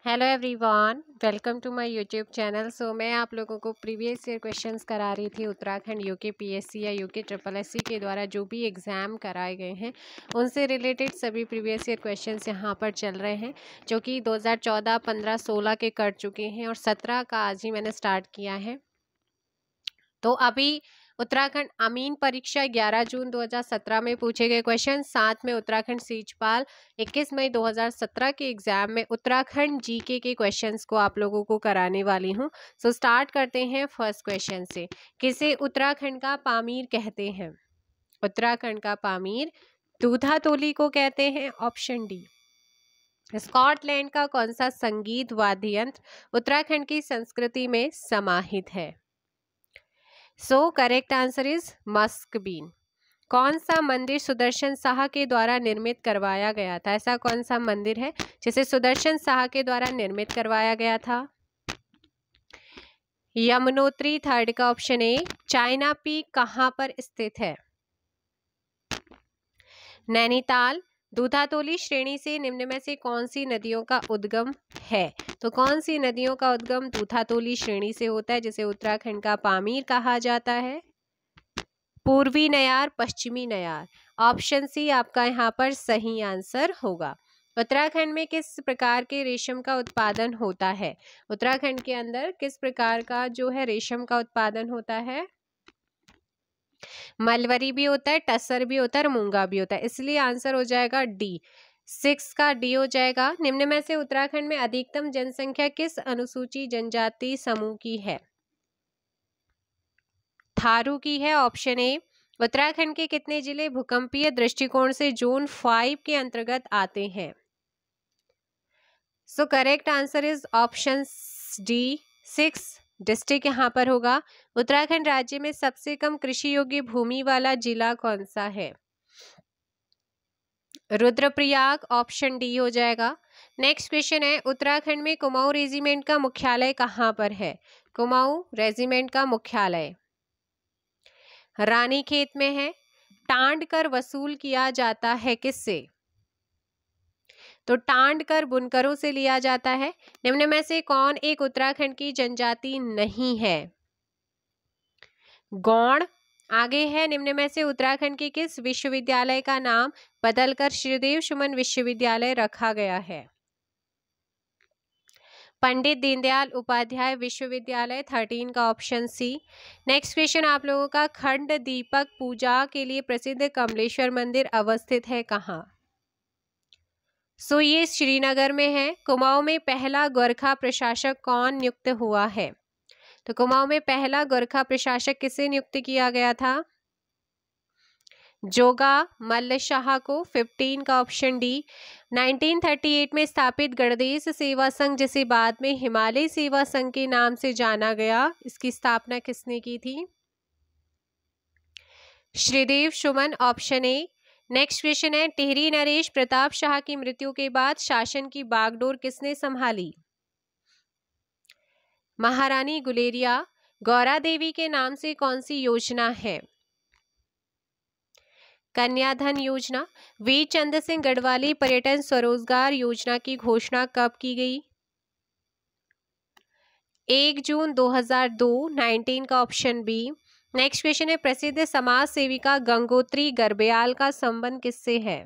Hello everyone, welcome to my YouTube channel. मैं आप लोगों को प्रीवियस ईयर क्वेश्चंस करा रही थी उत्तराखंड यूके पीएससी या यूके ट्रिपल एससी के द्वारा जो भी एग्ज़ाम कराए गए हैं उनसे रिलेटेड सभी प्रीवियस ईयर क्वेश्चंस यहां पर चल रहे हैं, जो कि 2014, 15, 16 के कर चुके हैं और 17 का आज ही मैंने स्टार्ट किया है। तो अभी उत्तराखंड अमीन परीक्षा 11 जून 2017 में पूछे गए क्वेश्चन, साथ में उत्तराखंड सीजपाल 21 मई 2017 के एग्जाम में उत्तराखंड जीके के क्वेश्चंस को आप लोगों को कराने वाली हूं। स्टार्ट करते हैं फर्स्ट क्वेश्चन से। किसे उत्तराखंड का पामीर कहते हैं? उत्तराखंड का पामीर दूधातोली को कहते हैं, ऑप्शन डी। स्कॉटलैंड का कौन सा संगीत वाद्य यंत्र उत्तराखंड की संस्कृति में समाहित है? Correct answer is musk bean. कौन सा मंदिर सुदर्शन शाह के द्वारा निर्मित करवाया गया था? ऐसा कौन सा मंदिर है जिसे सुदर्शन शाह के द्वारा निर्मित करवाया गया था? यमुनोत्री, थर्ड का ऑप्शन ए। चाइना पीक कहां पर स्थित है? नैनीताल। दूधातोली श्रेणी से निम्न में से कौन सी नदियों का उद्गम है? तो कौन सी नदियों का उद्गम दूधातोली श्रेणी से होता है, जिसे उत्तराखंड का पामीर कहा जाता है? पूर्वी नयार, पश्चिमी नयार। ऑप्शन सी आपका यहाँ पर सही आंसर होगा। उत्तराखंड में किस प्रकार के रेशम का उत्पादन होता है? उत्तराखंड के अंदर किस प्रकार का जो है रेशम का उत्पादन होता है? मलवरी भी होता है, टसर भी होता है और मूंगा भी होता है, इसलिए आंसर हो जाएगा डी। 6 का डी हो जाएगा। निम्न में से उत्तराखंड में अधिकतम जनसंख्या किस अनुसूची जनजाति समूह की है? थारू की है, ऑप्शन ए। उत्तराखंड के कितने जिले भूकंपीय दृष्टिकोण से जोन 5 के अंतर्गत आते हैं? Correct answer is option D, 6 district यहाँ पर होगा। उत्तराखंड राज्य में सबसे कम कृषि योग्य भूमि वाला जिला कौन सा है? रुद्रप्रयाग, ऑप्शन डी हो जाएगा। नेक्स्ट क्वेश्चन है, उत्तराखंड में कुमाऊं रेजिमेंट का मुख्यालय कहाँ पर है? कुमाऊं रेजिमेंट का मुख्यालय रानीखेत में है। टांड कर वसूल किया जाता है किससे? तो टांड कर बुनकरों से लिया जाता है। निम्न में से कौन एक उत्तराखंड की जनजाति नहीं है? गौड़। आगे है, निम्न में से उत्तराखंड के किस विश्वविद्यालय का नाम बदलकर श्रीदेव सुमन विश्वविद्यालय रखा गया है? पंडित दीनदयाल उपाध्याय विश्वविद्यालय, 13 का ऑप्शन सी। नेक्स्ट क्वेश्चन आप लोगों का, खंड दीपक पूजा के लिए प्रसिद्ध कमलेश्वर मंदिर अवस्थित है कहाँ? ये श्रीनगर में है। कुमाऊं में पहला गोरखा प्रशासक कौन नियुक्त हुआ है? तो कुमाऊं में पहला गोरखा प्रशासक किसे नियुक्त किया गया था? जोगा मल्ल शाह को, 15 का ऑप्शन डी। 1938 में स्थापित गणदेश सेवा संघ, जिसे बाद में हिमालय सेवा संघ के नाम से जाना गया, इसकी स्थापना किसने की थी? श्रीदेव सुमन, ऑप्शन ए। नेक्स्ट क्वेश्चन है, टिहरी नरेश प्रताप शाह की मृत्यु के बाद शासन की बागडोर किसने संभाली? महारानी गुलेरिया। गौरा देवी के नाम से कौन सी योजना है? कन्याधन योजना। वीर चंद्र सिंह गढ़वाली पर्यटन स्वरोजगार योजना की घोषणा कब की गई? 1 जून 2002, 19 का ऑप्शन बी। नेक्स्ट क्वेश्चन है, प्रसिद्ध समाज सेविका गंगोत्री गर्ब्याल का संबंध किससे है?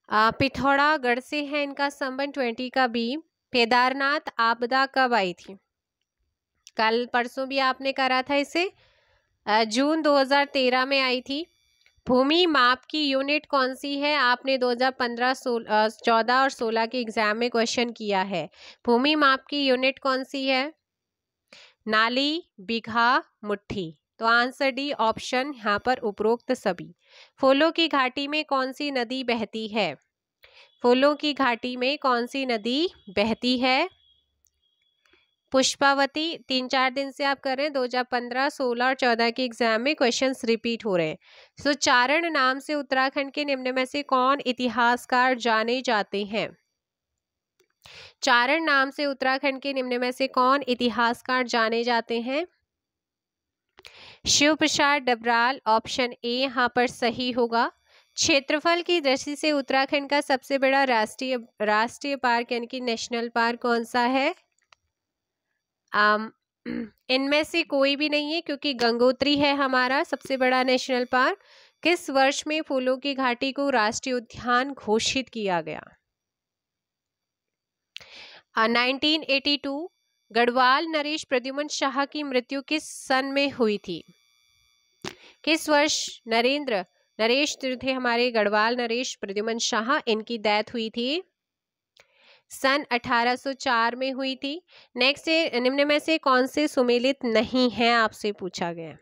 पिथौरागढ़ से है इनका संबंध, 20 का बी। केदारनाथ आपदा कब आई थी? कल परसों भी आपने करा था इसे, जून 2013 में आई थी। भूमि माप की यूनिट कौन सी है? आपने 2015, 14 और 16 के एग्जाम में क्वेश्चन किया है। भूमि माप की यूनिट कौन सी है? नाली, बीघा, मुट्ठी। तो आंसर डी ऑप्शन यहाँ पर उपरोक्त सभी। फूलों की घाटी में कौन सी नदी बहती है? फूलों की घाटी में कौन सी नदी बहती है? पुष्पावती। 3-4 दिन से आप कर रहे हैं, 2015, 16 और 14 के एग्जाम में क्वेश्चंस रिपीट हो रहे हैं। चारण नाम से उत्तराखंड के निम्न में से कौन इतिहासकार जाने जाते हैं? चारण नाम से उत्तराखंड के निम्न में से कौन इतिहासकार जाने जाते हैं? शिव प्रसाद डबराल, ऑप्शन ए यहाँ पर सही होगा। क्षेत्रफल की दृष्टि से उत्तराखंड का सबसे बड़ा राष्ट्रीय पार्क यानी कि नेशनल पार्क कौन सा है? इनमें से कोई भी नहीं है, क्योंकि गंगोत्री है हमारा सबसे बड़ा नेशनल पार्क। किस वर्ष में फूलों की घाटी को राष्ट्रीय उद्यान घोषित किया गया? 1982। गढ़वाल नरेश प्रद्युमन शाह की मृत्यु किस सन में हुई थी? किस वर्ष नरेश थे हमारे गढ़वाल नरेश प्रद्युमन शाह, इनकी डेथ हुई थी? सन 1804 में हुई थी। नेक्स्ट है, निम्न में से कौन से सुमेलित नहीं है, आपसे पूछा गया।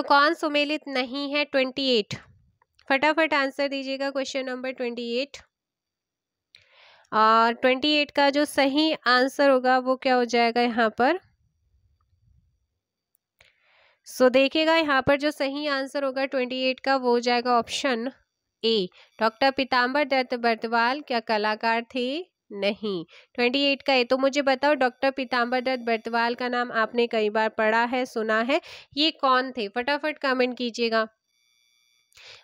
कौन सुमेलित नहीं है? 28। फटाफट आंसर दीजिएगा क्वेश्चन नंबर 28। और 28 का जो सही आंसर होगा वो क्या हो जाएगा यहाँ पर? देखिएगा यहाँ पर जो सही आंसर होगा 28 का वो हो जाएगा ऑप्शन ए। डॉक्टर पीताम्बर दत्त बर्तवाल क्या कलाकार थे? नहीं। 28 का ए। तो मुझे बताओ, डॉक्टर पीताम्बर दत्त बर्तवाल का नाम आपने कई बार पढ़ा है, सुना है, ये कौन थे? फटाफट कमेंट कीजिएगा।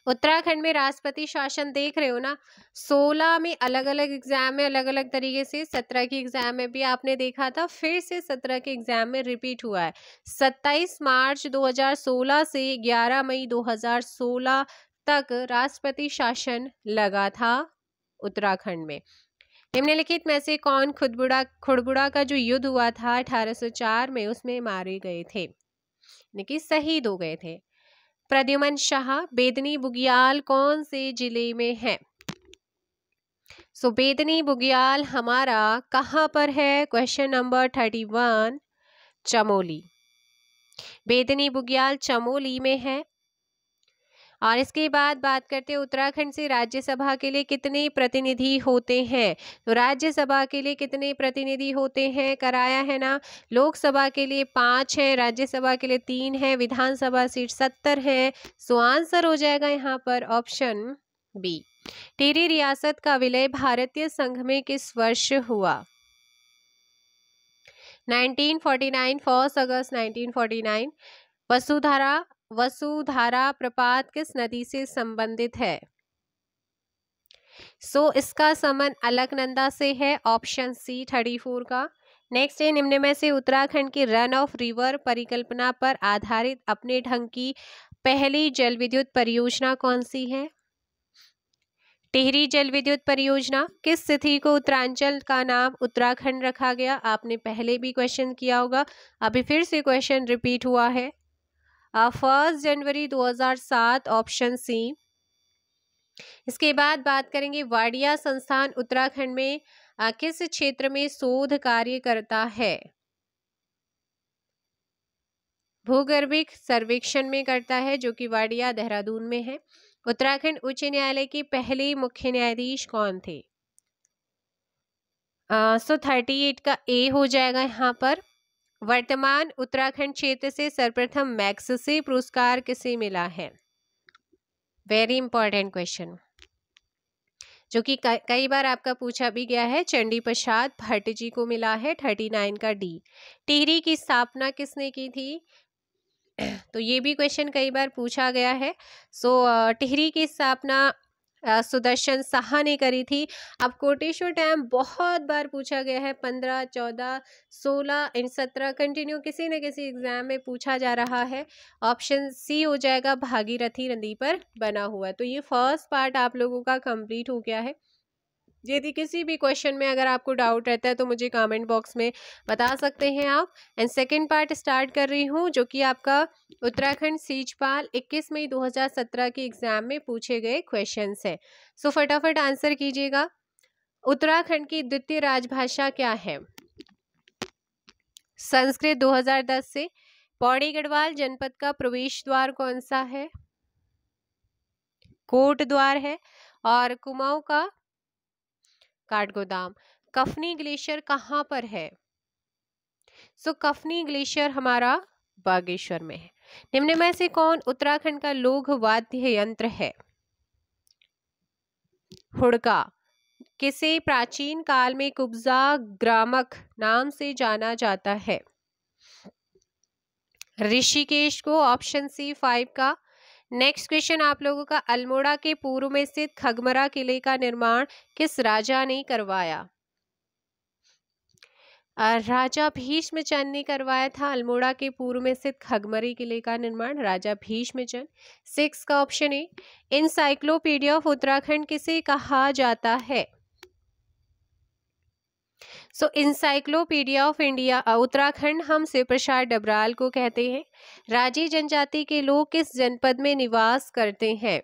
उत्तराखंड में राष्ट्रपति शासन देख रहे हो ना, 16 में अलग अलग एग्जाम में अलग अलग तरीके से, 17 की एग्जाम में भी आपने देखा था, फिर से 17 के एग्जाम में रिपीट हुआ है। 27 मार्च 2016 से 11 मई 2016 तक राष्ट्रपति शासन लगा था उत्तराखंड में। निम्नलिखित में से कौन खुड़बुड़ा का जो युद्ध हुआ था 1804 में, उसमें मारे गए थे, यानी कि शहीद हो गए थे? प्रद्युमन शाह। बेदनी बुग्याल कौन से जिले में है? बेदनी बुग्याल हमारा कहां पर है? Question number 31, Chamoli. बेदनी बुग्याल चमोली में है। और इसके बाद बात करते हैं उत्तराखंड से राज्यसभा के लिए कितने प्रतिनिधि होते हैं? तो राज्यसभा के लिए कितने प्रतिनिधि होते हैं, कराया है ना। लोकसभा के लिए 5 है, राज्यसभा के लिए 3 है, विधानसभा सीट 70 है। आंसर हो जाएगा यहाँ पर ऑप्शन बी। टिहरी रियासत का विलय भारतीय संघ में किस वर्ष हुआ? 1949, 1 अगस्त 1949। वसुधारा प्रपात किस नदी से संबंधित है? इसका संबंध अलकनंदा से है, ऑप्शन सी 34 का। नेक्स्ट है, निम्न में से उत्तराखंड की रन ऑफ रिवर परिकल्पना पर आधारित अपने ढंग की पहली जल विद्युत परियोजना कौन सी है? टिहरी जल विद्युत परियोजना। किस तिथि को उत्तरांचल का नाम उत्तराखंड रखा गया? आपने पहले भी क्वेश्चन किया होगा, अभी फिर से क्वेश्चन रिपीट हुआ है। 1 जनवरी 2007, ऑप्शन सी। इसके बाद बात करेंगे वाडिया संस्थान उत्तराखंड में किस क्षेत्र में शोध कार्य करता है? भूगर्भिक सर्वेक्षण में करता है, जो कि वाडिया देहरादून में है। उत्तराखंड उच्च न्यायालय के पहले मुख्य न्यायाधीश कौन थे? 38 का ए हो जाएगा यहाँ पर। वर्तमान उत्तराखंड क्षेत्र से सर्वप्रथम मैग्सेसे पुरस्कार किसे मिला है? वेरी इंपॉर्टेंट क्वेश्चन, जो कि कई बार आपका पूछा भी गया है। चंडी प्रसाद भट्ट जी को मिला है, 39 का डी। टिहरी की स्थापना किसने की थी? तो ये भी क्वेश्चन कई बार पूछा गया है। टिहरी की स्थापना सुदर्शन साहा ने करी थी। अब कोटेश्वर डैम बहुत बार पूछा गया है, 15, 14, 16, इन 17 कंटिन्यू किसी न किसी एग्जाम में पूछा जा रहा है। ऑप्शन सी हो जाएगा, भागीरथी नदी पर बना हुआ। तो ये फर्स्ट पार्ट आप लोगों का कंप्लीट हो गया है। यदि किसी भी क्वेश्चन में अगर आपको डाउट रहता है तो मुझे कमेंट बॉक्स में बता सकते हैं आप। एंड सेकेंड पार्ट स्टार्ट कर रही हूँ, जो कि आपका उत्तराखंड सीजपाल 21 मई 2017 के एग्जाम में पूछे गए क्वेश्चंस है। फटाफट आंसर कीजिएगा। उत्तराखंड की द्वितीय राजभाषा क्या है? संस्कृत 2010 से। पौड़ी गढ़वाल जनपद का प्रवेश द्वार कौन सा है? कोट द्वार है। और कुमाऊं का काठगोदाम। कफनी ग्लेशियर कहाँ पर है? कफनी ग्लेशियर हमारा बागेश्वर में है। निम्न में से कौन उत्तराखंड का लोक वाद्य यंत्र है? हुड़का। किसे प्राचीन काल में कुब्जा ग्रामक नाम से जाना जाता है? ऋषिकेश को, ऑप्शन सी 5 का। नेक्स्ट क्वेश्चन आप लोगों का, अल्मोड़ा के पूर्व में स्थित खगमरा किले का निर्माण किस राजा ने करवाया? राजा भीष्मचंद ने करवाया था अल्मोड़ा के पूर्व में स्थित खगमरी किले का निर्माण, राजा भीष्मचंद। 6 का option A, encyclopedia of Uttarakhand किसे कहा जाता है? सो इंसाइक्लोपीडिया ऑफ इंडिया उत्तराखंड हम शिव प्रसाद डबराल को कहते हैं। राजी जनजाति के लोग किस जनपद में निवास करते हैं?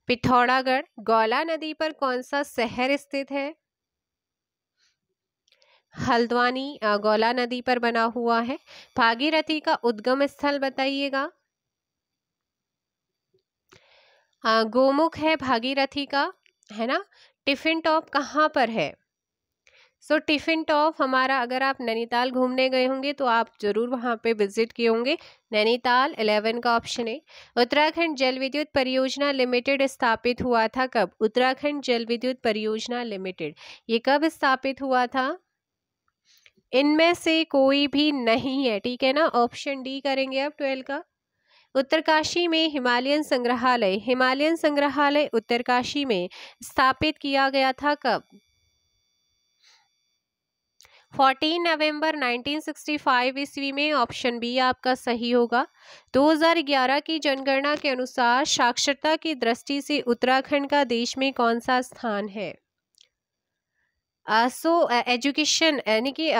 पिथौरागढ़। गौला नदी पर कौन सा शहर स्थित है? हल्द्वानी गौला नदी पर बना हुआ है। भागीरथी का उद्गम स्थल बताइएगा। गोमुख है भागीरथी का, है ना। टिफिन टॉप कहाँ पर है? सो टिफिन टॉप हमारा, अगर आप नैनीताल घूमने गए होंगे तो आप जरूर वहाँ पे विजिट किए होंगे, नैनीताल। 11 का ऑप्शन है। उत्तराखंड जल विद्युत परियोजना लिमिटेड स्थापित हुआ था कब? उत्तराखंड जल विद्युत परियोजना लिमिटेड, ये कब स्थापित हुआ था? इनमें से कोई भी नहीं है, ठीक है ना। ऑप्शन डी करेंगे अब 12 का। उत्तरकाशी में हिमालयन संग्रहालय, हिमालयन संग्रहालय उत्तरकाशी में स्थापित किया गया था कब? 14 नवंबर 1965 ईस्वी में। ऑप्शन बी आपका सही होगा। 2011 की जनगणना के अनुसार साक्षरता की दृष्टि से उत्तराखंड का देश में कौन सा स्थान है? एजुकेशन यानी कि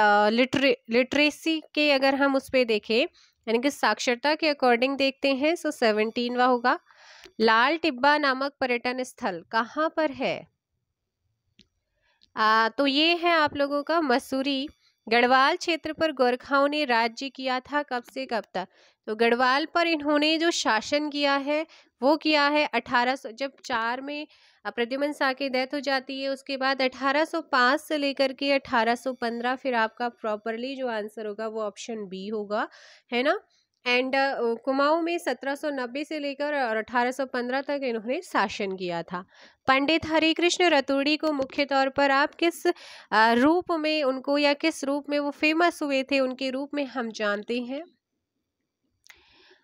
लिटरेसी के अगर हम उस पर देखें, यानी कि साक्षरता के अकॉर्डिंग देखते हैं, सो 17वां होगा। लाल टिब्बा नामक पर्यटन स्थल कहाँ पर है? तो ये है आप लोगों का मसूरी। गढ़वाल क्षेत्र पर गोरखाओं ने राज्य किया था कब से कब तक? तो गढ़वाल पर इन्होंने जो शासन किया है वो किया है 1800, जब 4 में प्रद्युमन शाह की डेथ हो जाती है, उसके बाद 1805 से लेकर के 1815। फिर आपका प्रॉपरली जो आंसर होगा वो ऑप्शन बी होगा, है ना। एंड कुमाऊं में 1790 से लेकर और 1815 तक इन्होंने शासन किया था। पंडित हरिकृष्ण रतूड़ी को मुख्य तौर पर आप किस रूप में उनको, या किस रूप में वो फेमस हुए थे, उनके रूप में हम जानते हैं?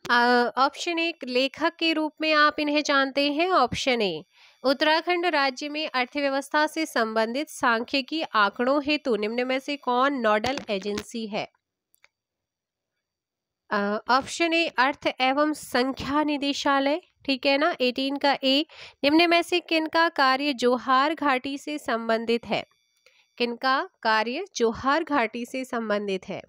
ऑप्शन ए, लेखक के रूप में आप इन्हें जानते हैं। ऑप्शन ए, उत्तराखंड राज्य में अर्थव्यवस्था से संबंधित सांख्यिकी आंकड़ों हेतु निम्न में से कौन नोडल एजेंसी है? ऑप्शन ए, अर्थ एवं संख्या निदेशालय, ठीक है ना। 18 का ए, निम्न में से किनका कार्य जोहार घाटी से संबंधित है? किनका कार्य जोहार घाटी से संबंधित है?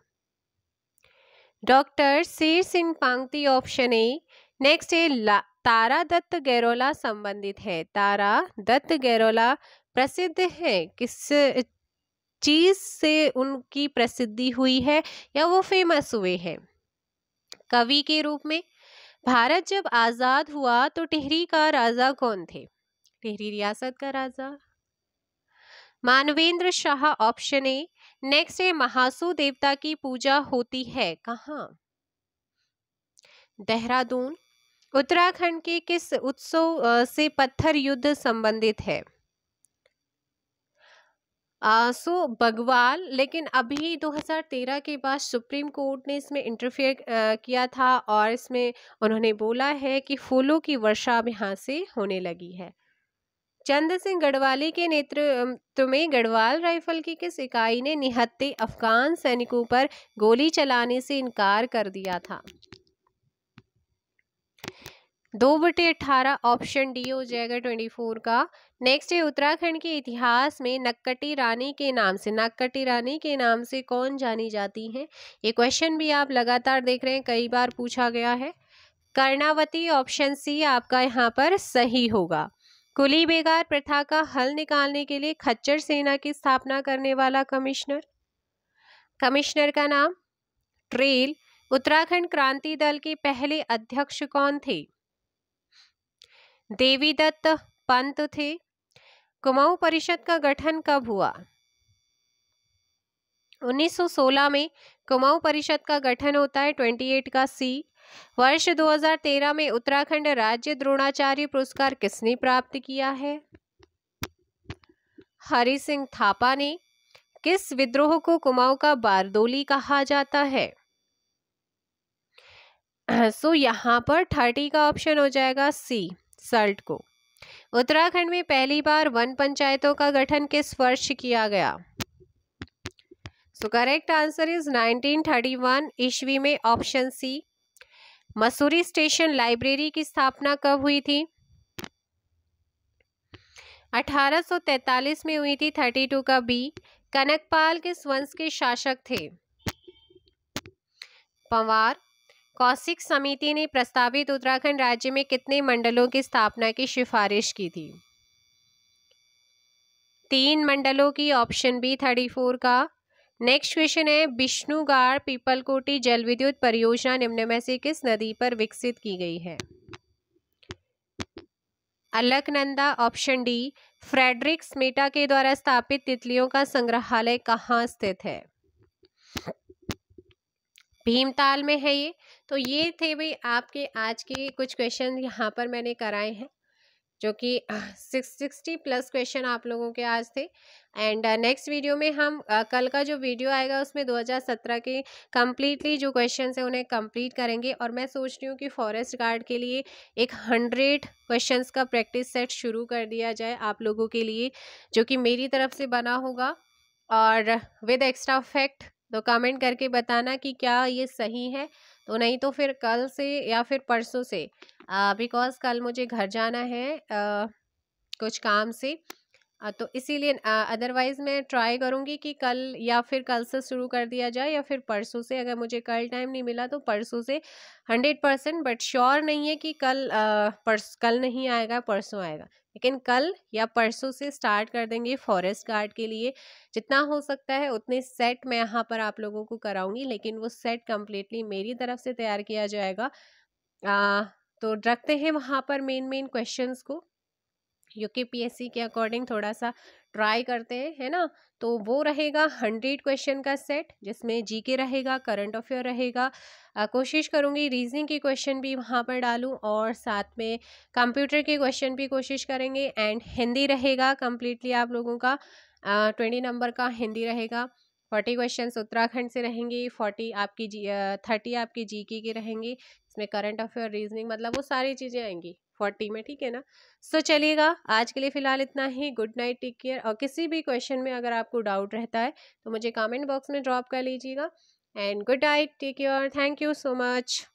Doctor Sher Singh Pangti, option A. Next है तारा दत्त गैरोला संबंधित है। तारा दत्त गैरोला प्रसिद्ध है, किस चीज से उनकी प्रसिद्धि हुई है या वो फेमस हुए हैं? कवि के रूप में। भारत जब आजाद हुआ तो टिहरी का राजा कौन थे? टिहरी रियासत का राजा Manvendra Shah, option A. Next है, महासू देवता की पूजा होती है कहाँ? देहरादून। उत्तराखंड के किस उत्सव से पत्थर युद्ध संबंधित है? बगवाल, लेकिन अभी 2013 के बाद सुप्रीम कोर्ट ने इसमें इंटरफेयर किया था और इसमें उन्होंने बोला है कि फूलों की वर्षा अब यहाँ से होने लगी है। चंद सिंह गढ़वाली के नेतृत्व में गढ़वाल राइफल की किस इकाई ने निहत्थे अफगान सैनिकों पर गोली चलाने से इनकार कर दिया था? 2/18, ऑप्शन डी हो जाएगा 24 का। नेक्स्ट है, उत्तराखंड के इतिहास में नक्कटी रानी के नाम से, नक्कटी रानी के नाम से कौन जानी जाती है? ये क्वेश्चन भी आप लगातार देख रहे हैं, कई बार पूछा गया है। कर्णावती, ऑप्शन सी आपका यहाँ पर सही होगा। कुली बेगार प्रथा का हल निकालने के लिए खच्चर सेना की स्थापना करने वाला कमिश्नर, कमिश्नर का नाम ट्रेल। उत्तराखंड क्रांति दल के पहले अध्यक्ष कौन थे? देवीदत्त पंत थे। कुमाऊं परिषद का गठन कब हुआ? 1916 में कुमाऊं परिषद का गठन होता है। 28 का सी। वर्ष 2013 में उत्तराखंड राज्य द्रोणाचार्य पुरस्कार किसने प्राप्त किया है? हरि सिंह थापा ने। किस विद्रोह को कुमाऊं का बारदोली कहा जाता है? सो यहाँ पर 30 का ऑप्शन हो जाएगा सी, सल्ट को। उत्तराखंड में पहली बार वन पंचायतों का गठन किस वर्ष किया गया? सो करेक्ट आंसर इज 1931 ईस्वी में, option C. Mussoorie station library की स्थापना कब हुई थी? 1843 में हुई थी, 32 का बी। कनकपाल किस वंश के शासक थे? पंवार। कौशिक समिति ने प्रस्तावित उत्तराखंड राज्य में कितने मंडलों की स्थापना की सिफारिश की थी? 3 मंडलों की, ऑप्शन बी 34 का। नेक्स्ट क्वेश्चन है, विष्णुगाड़ पीपलकोटी जल विद्युत परियोजना निम्न में से किस नदी पर विकसित की गई है? Alaknanda, option D. फ्रेडरिक स्मेटा के द्वारा स्थापित तितलियों का संग्रहालय कहाँ स्थित है? भीमताल में है ये। तो ये थे भाई आपके आज के कुछ क्वेश्चन यहाँ पर मैंने कराए हैं, जो कि 60 प्लस क्वेश्चन आप लोगों के आज थे। एंड नेक्स्ट वीडियो में हम कल का जो वीडियो आएगा उसमें 2017 के कंप्लीटली जो क्वेश्चंस हैं उन्हें कंप्लीट करेंगे। और मैं सोच रही हूँ कि फॉरेस्ट गार्ड के लिए एक 100 क्वेश्चंस का प्रैक्टिस सेट शुरू कर दिया जाए आप लोगों के लिए, जो कि मेरी तरफ से बना होगा और विद एक्स्ट्रा फैक्ट। तो कमेंट करके बताना कि क्या ये सही है, तो नहीं तो फिर कल से या फिर परसों से, बिकॉज कल मुझे घर जाना है कुछ काम से, तो इसीलिए अदरवाइज़ मैं ट्राई करूँगी कि कल या फिर कल से शुरू कर दिया जाए या फिर परसों से। अगर मुझे कल टाइम नहीं मिला तो परसों से 100%, बट श्योर नहीं है कि कल नहीं आएगा परसों आएगा, लेकिन कल या परसों से स्टार्ट कर देंगे फॉरेस्ट गार्ड के लिए। जितना हो सकता है उतने सेट मैं यहाँ पर आप लोगों को कराऊंगी, लेकिन वो सेट कम्प्लीटली मेरी तरफ से तैयार किया जाएगा। तो रखते हैं वहाँ पर मेन क्वेश्चंस को, यूकेपीएससी के अकॉर्डिंग थोड़ा सा ट्राई करते हैं, है ना। तो वो रहेगा 100 क्वेश्चन का सेट, जिसमें जीके रहेगा, करंट अफेयर रहेगा। कोशिश करूँगी रीजनिंग के क्वेश्चन भी वहाँ पर डालूँ, और साथ में कंप्यूटर के क्वेश्चन भी कोशिश करेंगे। एंड हिंदी रहेगा कंप्लीटली आप लोगों का 20 नंबर का हिंदी रहेगा। 40 क्वेश्चन उत्तराखंड से रहेंगे, 30 आपकी जीके के रहेंगे, इसमें करंट अफेयर, रीजनिंग, मतलब वो सारी चीज़ें आएंगी 40 में, ठीक है ना। सो चलिएगा, आज के लिए फ़िलहाल इतना ही। Good night, take care. और किसी भी क्वेश्चन में अगर आपको डाउट रहता है तो मुझे कमेंट बॉक्स में ड्रॉप कर लीजिएगा। And good night, take care, thank you so much.